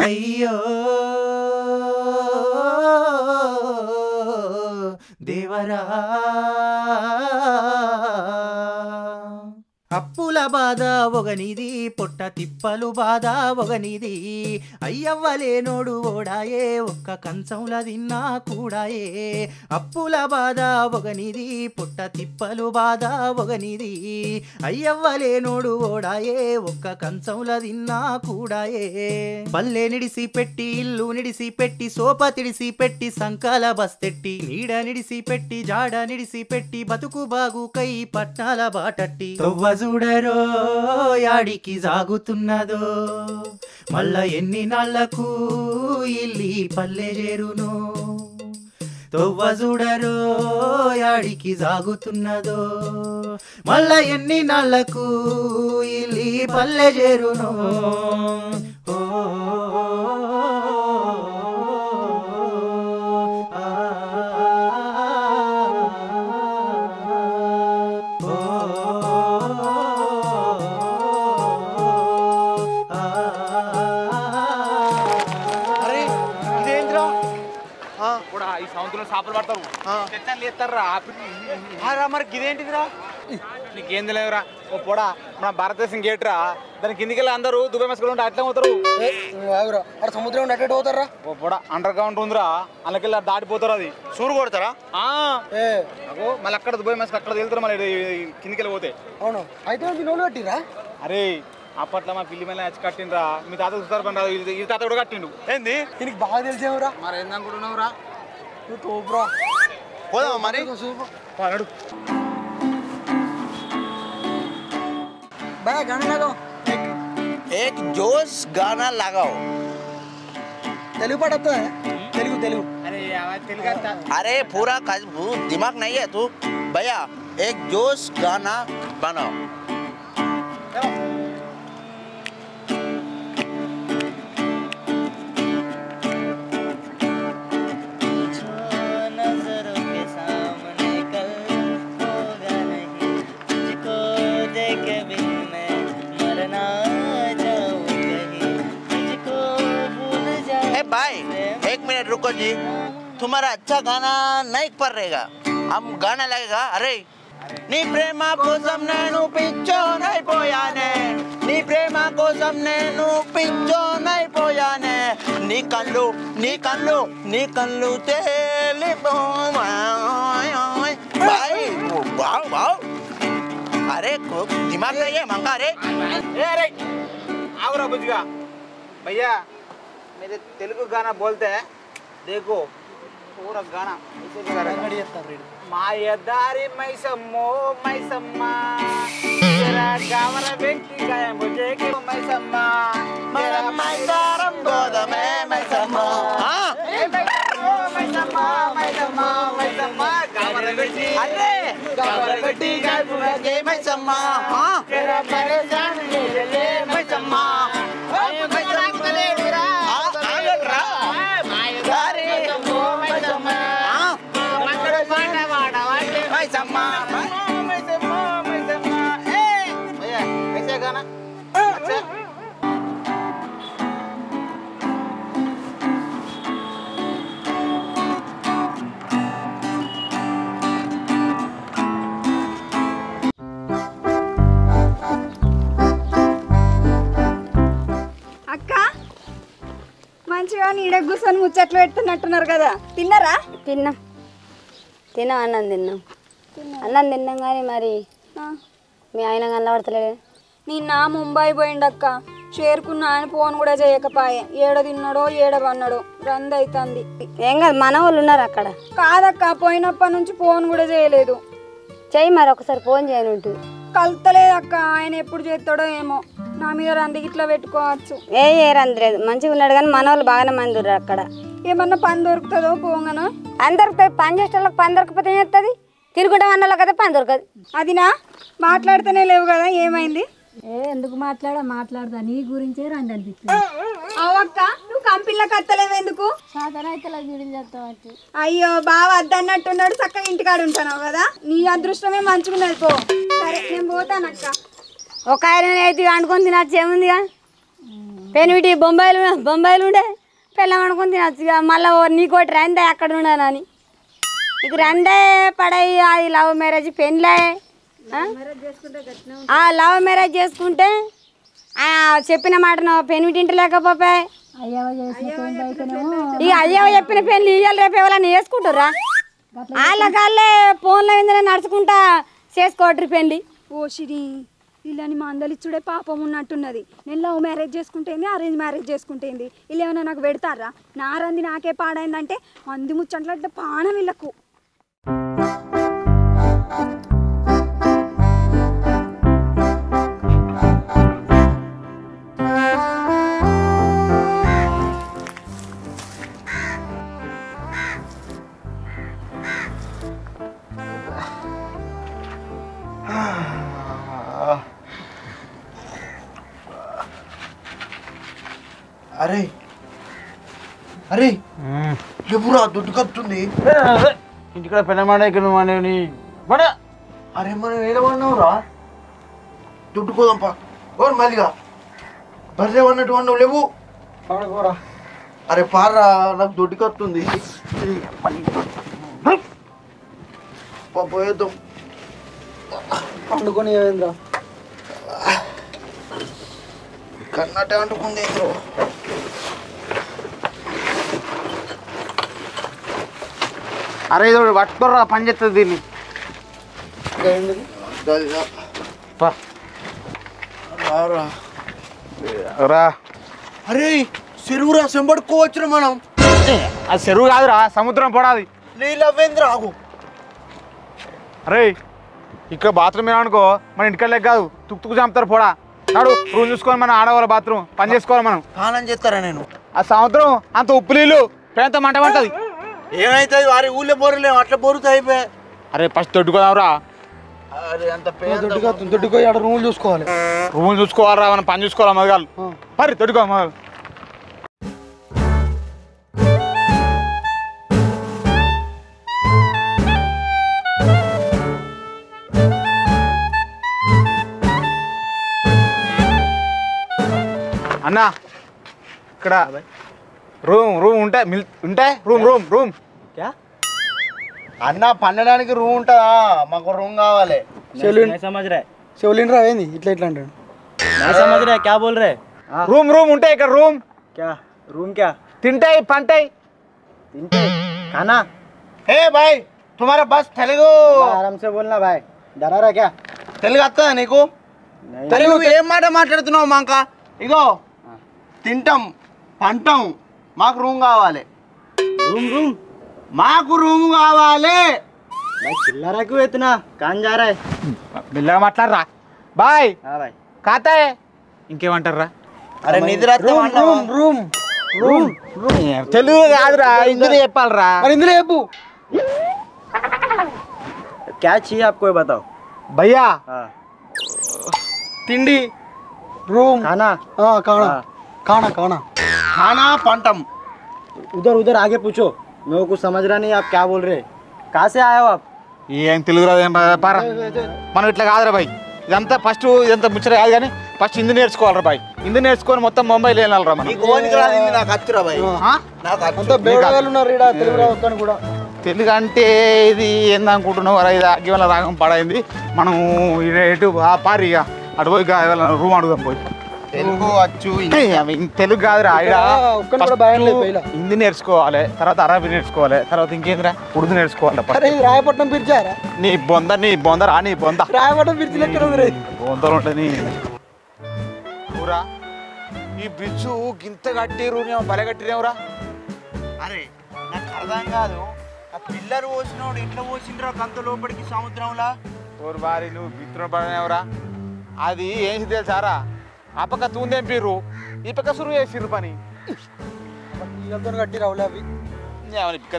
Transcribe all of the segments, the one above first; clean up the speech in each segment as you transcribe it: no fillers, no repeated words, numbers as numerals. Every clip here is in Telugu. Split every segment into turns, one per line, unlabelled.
అయ్యో దేవరా అప్పుల బాధ ఒగనిది పొట్ట తిప్పలు బాధ ఒగనిది అయ్యవ్వలేనోడు ఓడాయే ఒక్క కంచంల తిన్నా కూడాయే అప్పుల బాధ ఒగనిది పొట్ట తిప్పలు బాధ ఒగనిది అయ్యవ్వలేనోడు ఓడాయే ఒక్క కంచంల తిన్నా కూడాయే పల్లె నిడిసి పెట్టి ఇల్లు నిడిసి పెట్టి సోప తిడిసి పెట్టి సంకాల బస్తెట్టి నీడ నిడిసి పెట్టి జాడ నిడిసి పెట్టి బతుకు బాగు కై పట్నాల బాటట్టి తొవ్వ చూడరో యాడికి సాగుతున్నదో మళ్ళా ఎన్ని నాళ్లకు ఇల్లి పల్లె చేరును తొవ్వ చూడరో యాడికి సాగుతున్నదో మళ్ళా ఎన్ని నాళ్లకు ఇల్లి పల్లె చేరును
చేపలు పడతారు మరి ఇదేంటిదిరా నీకేం తెలియదురా ఓ పొడా మన భారతదేశం గేట్రా దాని కిందికి అందరూ దుబాయ్ మస్కలు ఉంటే అట్లా పోతారు
సముద్రం అట్టే పోతారా
ఓ పొడా అండర్ గ్రౌండ్ ఉందిరా అందుకెళ్ళి దాటిపోతారు అది
సూరు కొడతారా
అగో మళ్ళీ అక్కడ దుబాయ్ మస్క్ అక్కడ వెళ్తారు మళ్ళీ కిందికి పోతే
అవును అయితే నోలు కట్టిరా
అరే అప్పట్లో మా పిల్లి మీద వచ్చి కట్టిండ్రా మీ తాత చూస్తారు పని రాదు ఈ తాత కూడా కట్టిండు
ఏంది దీనికి బాగా తెలిసేవరా
మరి ఏందనుకుంటున్నావురా
तोबरा
होदा हमारे पानड़
भाई गाना लगाओ
एक जोश गाना लगाओ
तेलुगु पढ़ता है तेलुगु तेलुगु
अरे आवाज तेलुगु आता
अरे पूरा दिमाग नहीं है तू भैया एक जोश गाना बनाओ रुको जी तुम्हारा अच्छा गाना नहीं पर रहेगा हम गाना लगेगा अरे नी प्रेम कोसम नेनु पिच्चो नहीं पोयाने नी प्रेम कोसम नेनु पिच्चो नहीं पोयाने नी कल्लू तेली भाई वाओ वाओ अरे दिमाग नहीं है मंगा
अरे आओ बुझगा भैया मेरे तेलुगु गाना बोलते हैं देखो पूरा गाना मायदारी मैसम्मो मैसम्मा तेरा गावरा व्यक्ति गया मुझे कि मैसम्मा मेरा मैदारम गोदमे मैसम्मा हां मैसम्मा मैसम्मा मैसम्मा गावरा व्यक्ति
अरे गावरा व्यक्ति गया मैसम्मा हां
तेरा परेशान ले मैसम्मा
నీడ కూర్చొని ముచ్చట్లు పెడుతున్నట్టున్నారు కదా తిన్నారా
తిన్నాం అన్నం తిన్నాం కానీ మరి మీ ఆయన కనబడతలేడు
నిన్న ముంబై పోయిండక్క చేరుకున్న ఆయన ఫోన్ కూడా చేయకపాయే ఏడ తిన్నాడో ఏడ పన్నాడో రంది అవుతుంది
ఏం కాదు మన వాళ్ళు ఉన్నారు అక్కడ
కాదక్క పోయినప్పటి నుంచి ఫోన్ కూడా చేయలేదు
చెయ్యి మరి ఒకసారి ఫోన్ చేయను ఉంటుంది
కలుతలేదక్క ఆయన ఎప్పుడు చేస్తాడో ఏమో నా మీద రంది ఇట్లా పెట్టుకోవచ్చు
ఏ రంది లేదు మంచిగా ఉన్నాడు కానీ మన వాళ్ళు బాగానే మంది ఉన్నారు అక్కడ
ఏమన్నా పని దొరుకుతుందో పోగానో
అందరికి పని చేసే వాళ్ళకి పని దొరకపోతే ఏం చేస్తుంది తిరుగుంటాం అన్న కదా పని దొరకదు
అదినా మాట్లాడుతూనే లేవు కదా ఏమైంది
ఎందుకు మాట్లాడదా నీ గురించే రండి అనిపిస్తుంది
అవక్క నువ్వు కంపెనీలకు అత్తలేవు ఎందుకు అయ్యో బావ అద్దన్నట్టున్నాడు చక్కగా ఇంటికాడు ఉంటాను కదా నీ అదృష్టమే మంచుకున్నది పో సరే నేను పోతానక్క
ఒక ఆయన అయితే వండుకొని తినచ్చు ఏముందిగా పెనిమిటి బొంబాయిలు ఉండే పెళ్ళం అనుకుని తినచ్చు మళ్ళీ నీకోటి రందే అక్కడ ఉండనని నీకు రందే పడయి అది లవ్ మ్యారేజ్ పెళ్ళే లవ్ మ్యారేజ్ చేసుకుంటే చెప్పిన మాట పెనిమిటి ఇంటి లేకపోతే ఇక అయ్యవ చెప్పిన పెళ్ళి ఇయ్యాలి రేపు ఎవరైనా వేసుకుంటారా వాళ్ళకాళ్ళే ఫోన్లో ఏందనే నడుచుకుంటా చేసుకోవట్రి పెళ్ళి
ఓషిరి వీళ్ళని మా అందలిచ్చుడే పాపం ఉన్నట్టున్నది నేను లవ్ మ్యారేజ్ చేసుకుంటేంది అరేంజ్ మ్యారేజ్ చేసుకుంటేంది వీళ్ళు ఏమైనా నాకు పెడతారా నా రంది నాకే పాడైందంటే మంది ముచ్చట్ల పానం వీళ్ళకు
అరే అరే ఎప్పుడా దుడ్డు కప్పుతుంది
ఇంటికాడ పెళ్ళమాట ఇక్కడ మన
అరే మనం ఏడవన్నావురా దుడ్డు కోదంపా ఓరు మళ్ళీగా బర్రె అన్నట్టు అన్నావు లేవు అరే పారా నాకు దుడ్డు కప్పుతుంది పోయేద్దాం
పండుకొని ఏమైందా
కన్నట్టే అంటుకుంది
అరే ఇది పట్టుకోరా పని చేస్తుంది దీన్ని రా
అరే చెరువురా సెంబడుకోవచ్చురా మనం
అది చెరువు కాదురా సముద్రం పడాది
నీళ్ళు అవ్వేంద్ర ఆగు
అరే ఇక్కడ బాత్రూమ్ ఏమనుకో మన ఇంటికెళ్ళే కాదు తుక్తుకు చంపుతారు పోడా నాడు రూమ్ చూసుకోవాలి మన ఆడవాళ్ళ బాత్రూమ్ పని చేసుకోవాలి మనం
స్నానం చేస్తారా నేను
ఆ సముద్రం అంత ఉప్పు నీళ్ళు పేంత మంట పడుతుంది
ఏమైతుంది వారి ఊళ్ళో బోరులేము అట్లా బోరుతా అయిపోయా
అరే ఫస్ట్ దొడ్డుకోదావురా
అరే అంత దొడ్డుకో ఆడ రూములు చూసుకోవాలి
రూములు చూసుకోవాలరా మనం పని చూసుకోవాలి మగాళ్ళు పరి దొడ్డుకో మగాళ్ళు అన్నా ఇక్కడ రూమ్ ఉంటాయి రూమ్
అన్న పండడానికి రూమ్ ఉంటుందా మాకు రూమ్ కావాలి
శివలిన్ రా ఏంది ఇట్లా ఇట్లా అంటాడు
రూమ్ ఉంటాయి ఇక్కడ రూమ్
रूम क्या
తింటాయి పంటాయి
खाना
హే భాయ్ తుమారా బస్ తెలుగు
आराम से बोलना भाई डरा रहा क्या
తెలుగు వస్తుందా నీకు తెలుగు ఏం మాట మాట్లాడుతున్నావు మాంక ఇగో తింటాం పంటాం మాకు రూమ్ కావాలి
रूम
మాకు రూమ్ కావాలి
भाई चिल्ला रहा क्यों इतना कहाँ जा रहा है
మెల్లగా మాట్లాడరా బాయ్
हाँ भाई
కాతాయ్ ఇంకేమంటారా
అరే నిద్ర
रूम रूम
తెలుగు కాదురా ఇందులో చెప్పాలరా
और इंद्र अबू क्या चाहिए आपको ये बताओ
భయ్యా
हाँ
తిండి రూమ్
खाना
हाँ खाना
खाना खाना
खाना పంటం
उधर उधर आगे पूछो मेरे को कुछ समझ रहा नहीं आप क्या बोल रहे कहाँ से आए हो आप
ఏం తెలుగు రాదు ఏం పారా మనం ఇట్లా కాదురా బాయ్ ఇదంతా ఫస్ట్ ఇదంతా ముచ్చట కాదు కానీ ఫస్ట్ హిందీ నేర్చుకోవాలరా బాయ్ హిందీ నేర్చుకొని మొత్తం ముంబైలో వెళ్ళాలరా మనం
నీకు ఓనికి రాదు నాకు అచ్చురా భాయ్ నాకు
అంతా బేడగాళ్ళు ఉన్నారు ఈడ తెలుగు రావద్దని కూడా
తెలుగు అంటే ఇది ఏందనుకుంటున్నావు రా ఇది అగ్గివల్ల రాగం పడైంది మనం ఎటు పారి ఇక అటు పోయి రూమ్ అడుగుదాం పోయి
తెలుగు వచ్చు
తెలుగు కాదురా
ఒక్కని కూడా భయం లేదు పైలా
హిందీ నేర్చుకోవాలి తర్వాత అరబీ నేర్చుకోవాలి తర్వాత ఇంకేందిరా ఉర్దూ నేర్చుకోవాలి
అరే ఇది రాయపట్నం పిలిచారా
నీ బొంద రా నీ బొంద
రాయపట్నం పిలిచి లెక్క ఉంది రే
బొందలు ఉంటుంది ఊరా ఈ బ్రిడ్జ్ గింత కట్టిరు బల కట్టిరేవురా
అరే నాకు అర్థం కాదు ఆ పిల్లలు పోసినోడు ఇట్లా పోసిండ్రా కంత లోపలికి సముద్రంలా
ఓరు బారి నువ్వు బిత్తున పడనేవరా అది ఏం తెలుసారా ఆ పక్క తూందెంపిర్రు ఈ పక్క సురువు చేసిర్రు పని
తీగలతో కట్టి రావులే అవి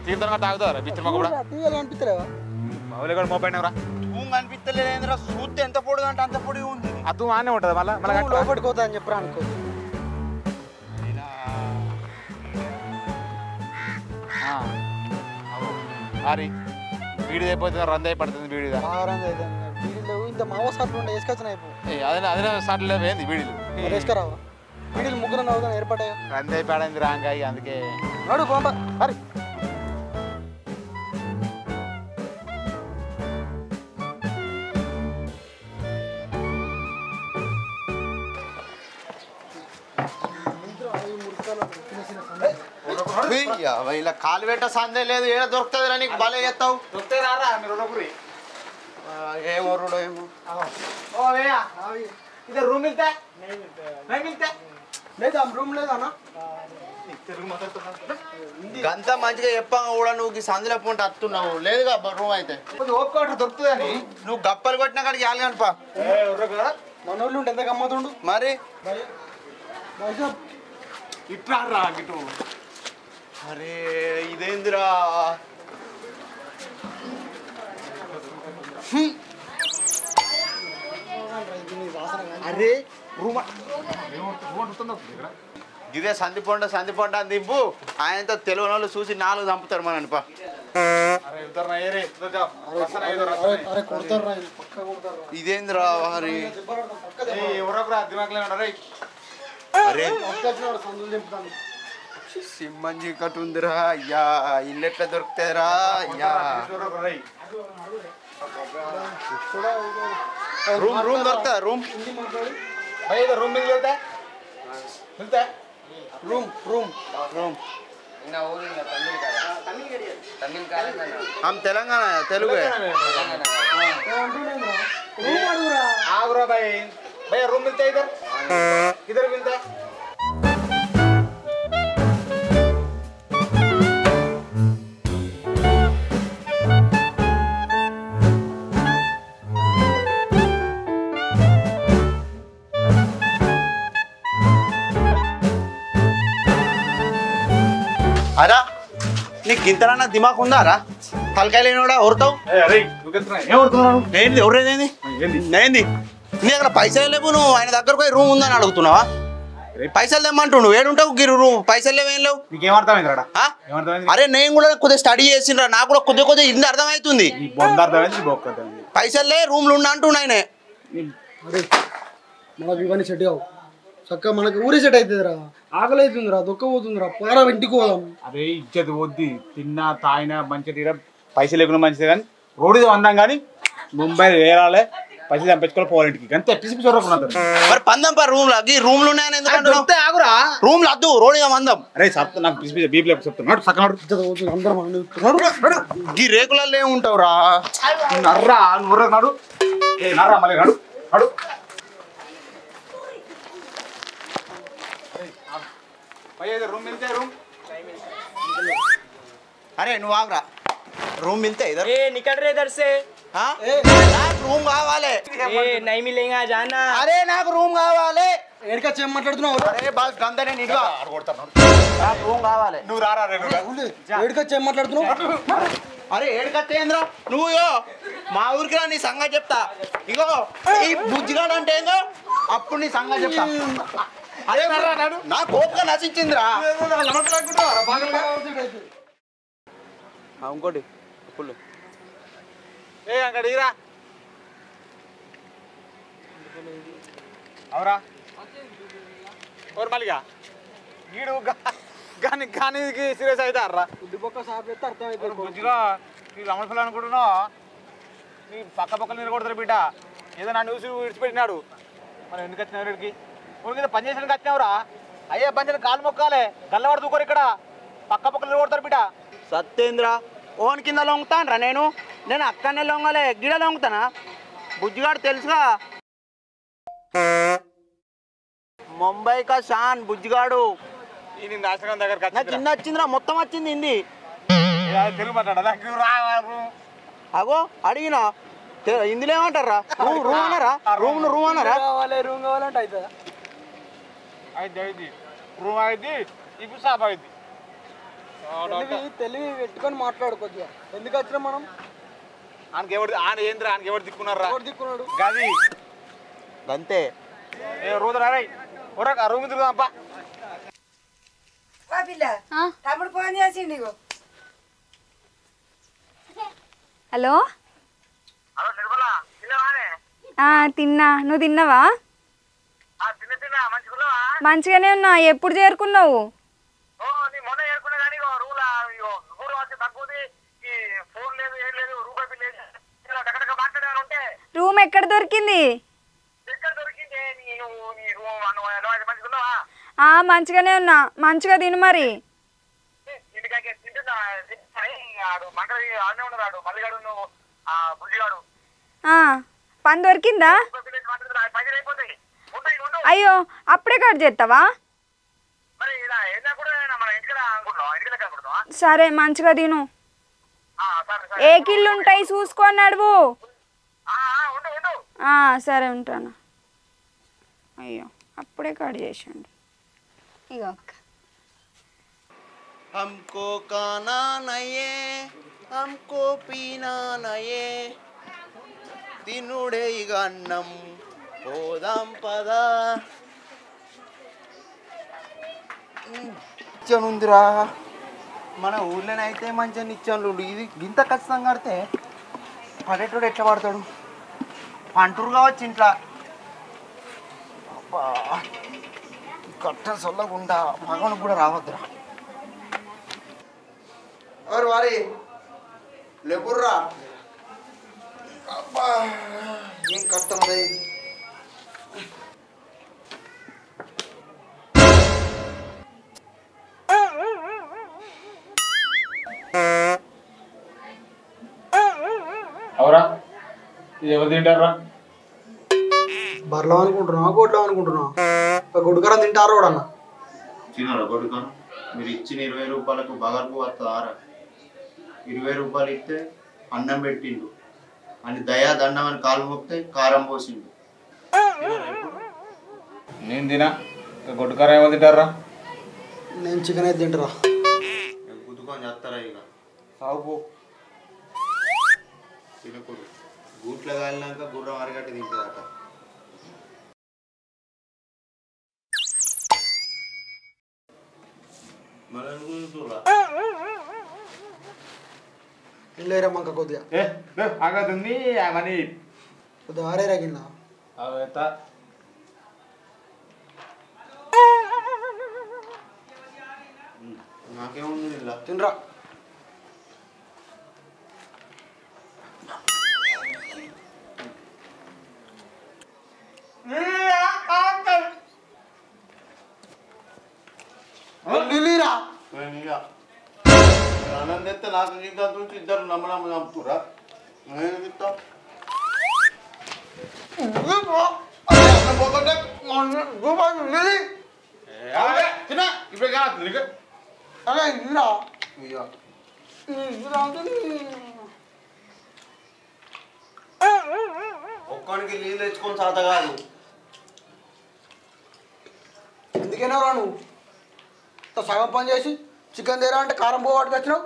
తీర్థంగా తాగుతారా బిత్తుమ కూడా
తీగలు కనిపిస్తలేవా
మామూలు కూడా మోపైనవరా
తూంగ్ అనిపిస్తలేదేంద్రా చూస్తే ఎంత పొడుగు అంటే అంత పొడిగా ఉంది
ఆ తూ ఆనే ఉంటుంది మళ్ళీ
లోపలికి పోతా అని చెప్పరా అనుకో
మరి వీడిది అయిపోతుంది రంది అయిపడుతుంది వీడిదా
వీడిలో ఇంత మావో సాట్లు ఉండే వేసుకొచ్చిన
అదే అదే సార్లు ఏంది వీడిలు
వేసుకురావా వీడికి ముగ్గురు నవ్వుతాను ఏర్పడ్డాయి
రంది అయిపోయింది రాంగాయి అందుకే
నడు పంప
మరి
ఇలా కాలు పెట్ట సందే లేదు ఏడ దొరుకుతుంది నీకు భలే చేస్తావు
దొరికితే రారా మీరు ఊరకురి
ఏమో రుడో ఏమో
ओ भैया इधर रूम मिलता है नहीं मिलता
లేదా రూమ్ లేదా అన్న
గంత మంచిగా చెప్పాక కూడా నువ్వు ఈ సందులో పోంటే అత్తున్నావు లేదుగా రూమ్ అయితే
కొంచెం ఓపుకోవటం దొరుకుతుందని
నువ్వు గప్పలు కొట్టిన కాడికి యాలు కనుపా
మన ఊళ్ళో ఉంటే ఎంత గమ్మతుండు
మరి
ఇట్లా రా గిటు
అరే ఇదేందిరా అరే ఇదే సందిపొండ అని దింపు ఆయనతో తెలియని వాళ్ళు చూసి 4 చంపుతారు మన అనిపా ఇదేందిరా వారి అరే సింహంజీ కట్టు ఉందిరా అయ్యా ఇల్లు ఎట్లా దొరుకుతాయిరా అయ్యా రూమ్ దొరుకుతా రూమ్
भाई इधर रूम मिलता है मिलता है
రూమ్ हम तेलंगाना तेलुगु
आगरा भाई भैया रूम मिलता है इधर किधर मिलता है
అరా నీకు గింతలన్నా దిమాక్ ఉందా రా తలకాయ లేనివాడా ఎవరుతావు ఏంది ఎవరేదేంది ఏంది నీ దగ్గర పైసలు లేవు నువ్వు ఆయన దగ్గర పోయి రూమ్ ఉందని అడుగుతున్నావా పైసలు తెమ్మంటు నువ్వు ఏడుంటావు రూమ్ పైసలు లేవు ఏం లేవు అరే నేను కూడా కొద్దిగా స్టడీ చేసిండ్రా నాకు కూడా కొద్దిగా ఇంది అర్థమవుతుంది పైసలు లే రూమ్లు ఉన్నా అంటున్నా ఆయనే
మనకు ఇవన్నీ సెట్ కావు చక్కగా మనకి ఊరి సెట్ అవుతుందిరా ఆకలి అవుతుందిరా దుఃఖ పోతుందిరా పోరా ఇంటికి పోదాం
అదే ఇచ్చేది వద్ది తిన్నా తాగినా మంచిగా తీరా పైసలు లేకుండా మంచిది కానీ రోడ్డు అందాం కానీ ముంబై వేరాలే పైసలు చంపించుకోవాలి పోవాలింటికి అంతే పిసిపి చూడకుండా
మరి పందం పా రూమ్ లో రూమ్ లో ఉన్నాయని
ఆగురా
రూమ్ లో అద్దు రోడ్ మందం
అరే చెప్తా నాకు పిసిపి బీపీ చెప్తున్నాడు సక్కనాడు
అందరం ఈ రేకులలో ఏముంటావురా
నర్రా నుర్ర నాడు ఏ నర్రా మళ్ళీ నాడు నాడు रूम मिलते हैं रूम
अरे నువ్వు ఆగరా रूम मिलते इधर
ए निकल रहे इधर से
हाँ నాకు రూమ్ కావాలి
ए नहीं मिलेगा जाना
అరే నాకు రూమ్ కావాలి
ఎడికా చేయం మాట్లాడుతున్నావు
అరే బాస్ గందనే నిడుగా నాకు రూమ్ కావాలి
నువ్వు రారా రే
ఎడికా చేయం మాట్లాడుతున్నావు
అరే ఏడుకత్తేంద్రా నువ్వు మా ఊరికి రా నీ సంగతి చెప్తా ఇగో ఈ బుజ్జిగాడు అంటే ఏందో అప్పుడు నీ సంగతి చెప్తా అరే నా కోపంగా నశించిందిరా ఇంకోటి ఫుల్
ఏ అంగడిరా అవురా ఓర్ మల్లిగా గీడు గాని గానికి సీరియస్ అయితే అర్రా
ఉద్దిపక్క సాప్ చేస్తే అర్థమైపోతుంది
మంచిగా నీ రమణ పిల్ల అనుకుంటున్నావు నీ పక్క పక్కన నిలబడతారు బిడ్డ ఏదో నా న్యూస్ విడిచిపెట్టినాడు మనం ఎందుకు వచ్చినావు వీడికి ఊరికి పని చేసానికి వచ్చినావురా అయ్యే పని చేయడానికి కాలు మొక్కాలే గల్లవాడు దూకోరు ఇక్కడ పక్క పక్కన నిలబడతారు బిడ్డ
సత్యేంద్ర ఓన్ కింద లొంగుతాను రా నేను అక్కడనే లొంగలే గిడ లొంగుతానా బుజ్జిగాడు తెలుసుగా ముంబై కా షాన్ బుజ్జిగాడు
ఈ నేను రాష్ట్రం దగ్గర
నాకు కింద వచ్చిందిరా మొత్తం వచ్చింది హిందీ
తెలుగు మాట్లాడారు
అగో అడిగినా హిందీలో ఏమంటారా రూమ్ అన్నారా రూమ్ అన్నారా
రూమ్ కావాలంటే అవుతుందా
అయితే రూమ్ అయితే ఇప్పుడు షాప్ అయితే
తెలివి పెట్టుకొని మాట్లాడుకోవచ్చు ఎందుకు వచ్చినా మనం
ఆయనకి ఎవరు ఆయన ఏంద్ర ఆయనకి ఎవరు దిక్కున్నారా
దిక్కున్నాడు
గది
అంతే
ఏ రోజు రాయ్ ఒరక రూమ్ తిరుగుదాంపా
తమ్ముడు ఫోన్ చేసిండు ఇగో
హలో తిన్నా నువ్వు తిన్నావా మంచిగానే ఉన్నా. ఎప్పుడు చేరుకున్నావు?
మొన్న ఏరుకున్నా కానీ ఊరు వచ్చి తగ్గుది ఈ ఫోన్ లేదు ఏం లేదు రూపాయి బిల్ లేదు దగ్గర మాట్లాడాలి ఉంటే
రూమ్ ఎక్కడ దొరికింది?
ఎక్కడ దొరికింది నీ రూమ్ మంచిగున్నావా?
మంచిగానే ఉన్నా. మంచిగా తిను మరి.
ఇంటికాకి తింటున్నా మంటది ఆడనే ఉన్నాడు మల్లిగాడు నువ్వు బుజ్జిగాడు.
పని దొరికిందా?
పైసలు అయిపోతాయి.
అయ్యో అప్పుడే కట్ చేస్తావా?
మరి ఏదైనా కూడా మన ఇంటికి అనుకుంటున్నావా? ఇంటికి లెక్క అనుకుంటున్నావా?
సరే మంచిగా తిను. ఏ కిళ్ళు ఉంటాయి చూసుకొని నడువు. సరే ఉంటాను. అయ్యో అప్పుడే కట్ చేసిండు. ఇక
हमको खाना नहीं है हमको पीना नहीं है తినుడే ఇక అన్నం పోదాం పదా
నిత్యనుందిరా మన ఊర్లోనైతే మంచిగా నిత్యనులు ఇది ఇంత ఖచ్చితంగా కడితే పడేటోడు ఎట్లా పడతాడు? పంటూరు కావచ్చు ఇంట్లో. అబ్బా కట్ట సొల్లగుండా మగవనికి కూడా రావద్దురా. ఎవరు వారి లేకుర్రా. అబ్బా ఏం కష్టం రే.
అవరా ఇది ఎవరు తింటారా?
బర్లం అనుకుంటున్నావా గొడ్లం అనుకుంటున్నావా? గుడ్డుకరం తింటారు కూడా అన్న.
తినరా కొడుకాను? మీరు ఇచ్చిన 20 రూపాయలకు బగర్పు వస్తారా? 20 రూపాయలు ఇస్తే అన్నం పెట్టిండు అని దయా దండం అని కాలు మొక్కితే కారం పోసిండు.
నేను తినా గొడ్డుకారం ఎవరు తింటారా?
నేను చికెన్ అయితే తింటారా.
గుద్దుకొని చేస్తారా ఇక
సాగు
తినకూడదు. గూట్లో కాలినాక గుర్రం అరగట్టి తింటుందట.
లేరా మంక కొద్దిగా
ఆగదుంది అవన్నీ
కొద్దిగా ఆరేరా కింద.
నాకేముంది ఇలా
తినరా.
అన్నం తెస్తే నాకు ఇంకా నుంచి ఇద్దరు నమ్మనమ్మ చంపుతురా. నేను తింటాం
ఇప్పుడు
ఒక్కడికి నీళ్ళు తెచ్చుకొని సాత కాదు.
ఎందుకైనా రా నువ్వు సగం పని చేసి చికెన్ తీరా అంటే కారం పో వాటికి వచ్చినావు.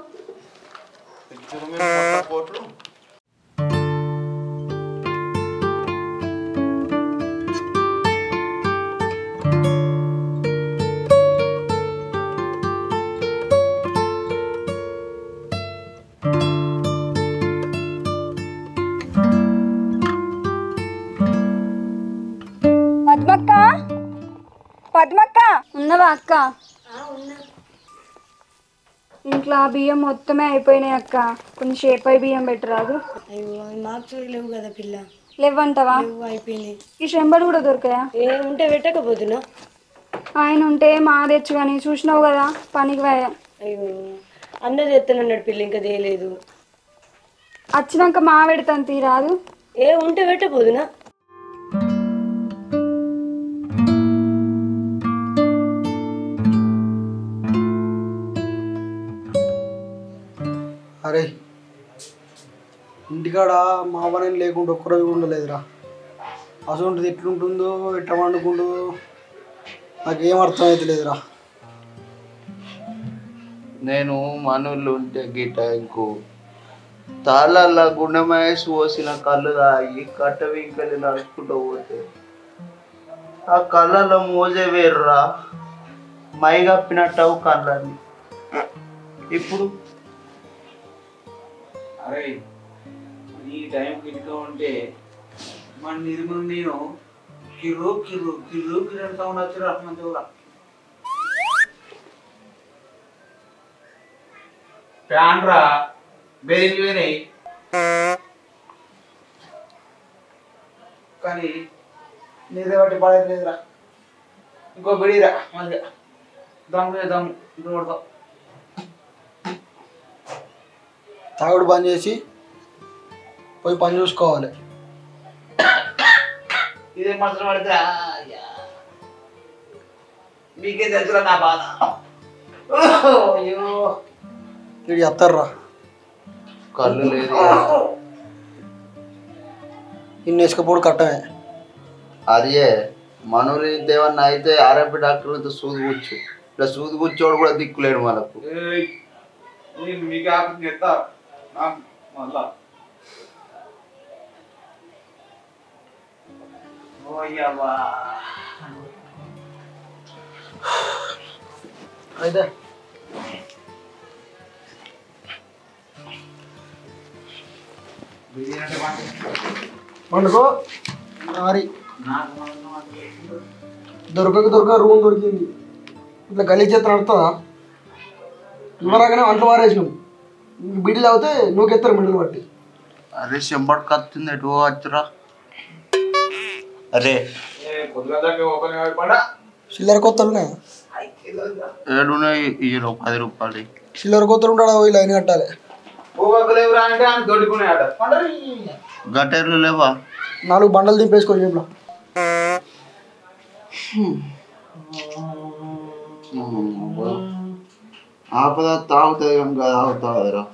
కోట్లు
పద్మక్క పద్మక్క ఉన్నవా అక్క? ఇంట్లో బియ్యం మొత్తమే అయిపోయినాయి అక్క. కొన్ని షేపాయి బియ్యం పెట్టరాదు.
అయ్యో మాకు చూడు లేవు కదా పిల్ల.
లేవంటావా?
అయిపోయినాయి.
ఈ షెంబడు కూడా దొరికాయా?
ఉంటే పెట్టకపోతున్నా.
ఆయన ఉంటే మా తెచ్చు కానీ చూసినావు కదా పనికి పోయా.
అయ్యో అన్న తెస్తానన్నాడు పిల్ల, ఇంకా తేలేదు.
వచ్చినాక మా పెడతాను తీరాదు.
ఉంటే పెట్టకపోతున్నా.
అరే ఇంటికాడ మా పని లేకుండా ఒక్కరోజు ఉండలేదురా. అసలు ఎట్లుంటుందో ఎట్లా వండుకుంటుందో నాకేం అర్థం అయితే లేదురా.
నేను మనూళ్ళు ఉంటే గిట ఇంకో తాళ్ళ గుండెమేసి పోసిన కళ్ళు తాగి కట్ట వింకలి నడుచుకుంటూ పోతే ఆ కళ్ళలో మోజే వేర్రా మై కప్పినట్టవు కళ్ళని. ఇప్పుడు
అరే ఈ టైంకి ఇంట్లో ఉంటే మన నిర్మల్ నేను
కిర్రు కిర్రు కిర్రు కిర్రు సౌండ్ వచ్చిరా మంచిగా ఫ్యాన్ రా బేరింగ్ పోయినాయి కానీ
నీదే బట్టి పడేది లేదురా.
ఇంకో బిడిరా మంచిగా దమ్ము ఇప్పుడు కొడతాం.
తాగుడు బంద్ చేసి పోయి పని చూసుకోవాలి.
ఇదే మనసులో పడితే మీకే తెలుసురా నా బాధ.
అయ్యో వీడు చెప్తారా
కళ్ళు లేదు
ఇన్ని వేసుకపోడు కట్టమే.
అరే మనూరి ఏమన్నా అయితే ఆర్ఎంపీ డాక్టర్లతో సూది కూర్చు ఇట్లా సూది కూర్చోడు కూడా దిక్కులేడు మనకు.
మీకు ఆపి చెప్తా మళ్ళా
అయితే పండుకో మరి దొరక రూమ్ దొరికింది. ఇట్లా గలీజ్ చేత నడుతుందా? ఇవ్వరాగానే వంటలు వారేసినాం. బిడ్డలు అవుతే నువ్వుకెత్తారు బిడ్డలు బట్టి.
అరే చెంబట్ కత్తుంది ఎటు వచ్చురా. అరే
చిల్లర కొత్తలునే
ఏడునే ఇయ్యరు 10 రూపాయలు.
చిల్లర కొత్తలు ఉంటాడు పోయి లైన్ కట్టాలి.
పోగలేవురా అంటే ఆయన దొడ్డుకునేట
గటర్లు లేవా?
4 బండలు దింపేసుకో జేబులో.
ఆపద తాగుతుంది కనుక తాగుతావురా.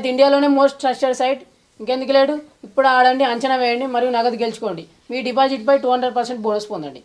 ఇండియాలోనే మోస్ట్ ట్రస్టెడ్ సైట్ ఇంకెందుకు లేడు ఇప్పుడు ఆడండి అంచనా వేయండి మరియు నగదు గెలుచుకోండి మీ డిపాజిట్ పై 200% బోనస్ పొందండి